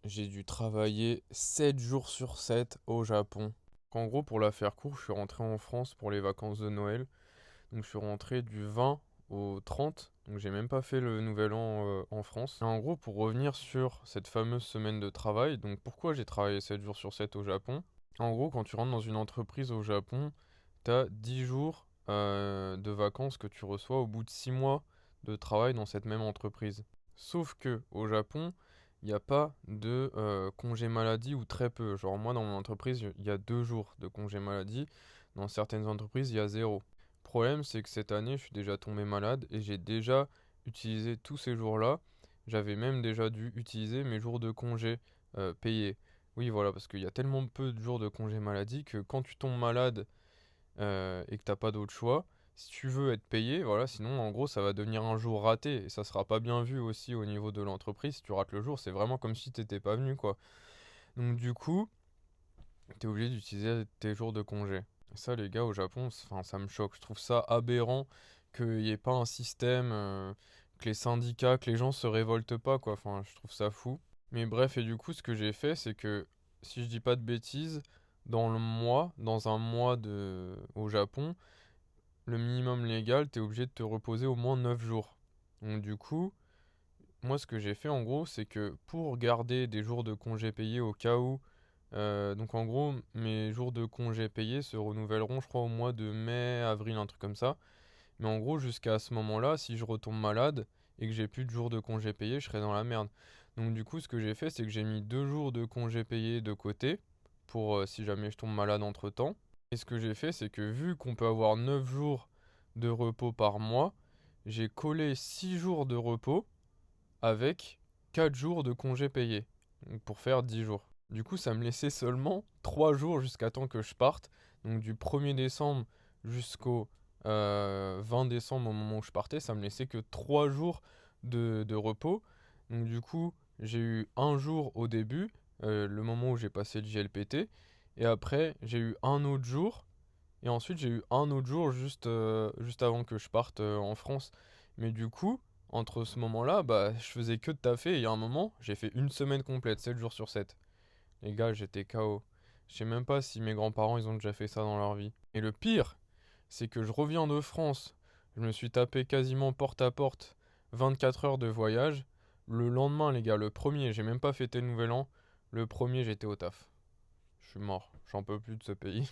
j'ai dû travailler 7 jours sur 7 au Japon. En gros, pour la faire court, je suis rentré en France pour les vacances de Noël. Donc je suis rentré du 20 au 30. Donc j'ai même pas fait le nouvel an en France. Et en gros, pour revenir sur cette fameuse semaine de travail, donc pourquoi j'ai travaillé 7 jours sur 7 au Japon? En gros, quand tu rentres dans une entreprise au Japon, tu as 10 jours de vacances que tu reçois au bout de 6 mois de travail dans cette même entreprise. Sauf que au Japon, il n'y a pas de congé maladie ou très peu. Genre moi dans mon entreprise, il y a 2 jours de congé maladie. Dans certaines entreprises, il y a zéro. Le problème, c'est que cette année, je suis déjà tombé malade et j'ai déjà utilisé tous ces jours-là. J'avais même déjà dû utiliser mes jours de congé payés. Oui, voilà, parce qu'il y a tellement peu de jours de congé maladie que quand tu tombes malade et que t'as pas d'autre choix, si tu veux être payé, voilà, sinon en gros ça va devenir un jour raté et ça sera pas bien vu aussi au niveau de l'entreprise. Si tu rates le jour, c'est vraiment comme si t'étais pas venu quoi. Donc du coup, t'es obligé d'utiliser tes jours de congé. Et ça, les gars, au Japon, enfin, ça me choque. Je trouve ça aberrant qu'il n'y ait pas un système, que les syndicats, que les gens se révoltent pas, quoi. Enfin, je trouve ça fou. Mais bref, et du coup, ce que j'ai fait, c'est que, si je dis pas de bêtises, dans un mois au Japon, le minimum légal, t'es obligé de te reposer au moins 9 jours. Donc du coup, moi, ce que j'ai fait, en gros, c'est que pour garder des jours de congés payés au cas où donc en gros, mes jours de congés payés se renouvelleront, je crois, au mois de mai, avril, un truc comme ça. Mais en gros, jusqu'à ce moment-là, si je retombe malade et que j'ai plus de jours de congés payés, je serai dans la merde. Donc du coup, ce que j'ai fait, c'est que j'ai mis 2 jours de congés payés de côté pour si jamais je tombe malade entre-temps. Et ce que j'ai fait, c'est que vu qu'on peut avoir 9 jours de repos par mois, j'ai collé 6 jours de repos avec 4 jours de congés payés, donc pour faire 10 jours. Du coup, ça me laissait seulement 3 jours jusqu'à temps que je parte, donc du 1er décembre jusqu'au 20 décembre au moment où je partais, ça me laissait que 3 jours de repos. Donc du coup, j'ai eu un jour au début, le moment où j'ai passé le JLPT, et après j'ai eu un autre jour et ensuite, j'ai eu un autre jour juste avant que je parte en France. Mais du coup, entre ce moment-là, bah, je faisais que de taffer. Et il y a un moment, j'ai fait une semaine complète, 7 jours sur 7. Les gars, j'étais KO. Je sais même pas si mes grands-parents, ils ont déjà fait ça dans leur vie. Et le pire, c'est que je reviens de France. Je me suis tapé quasiment porte à porte 24 heures de voyage. Le lendemain, les gars, le premier, j'ai même pas fêté le nouvel an. Le premier, j'étais au taf. Je suis mort. J'en peux plus de ce pays.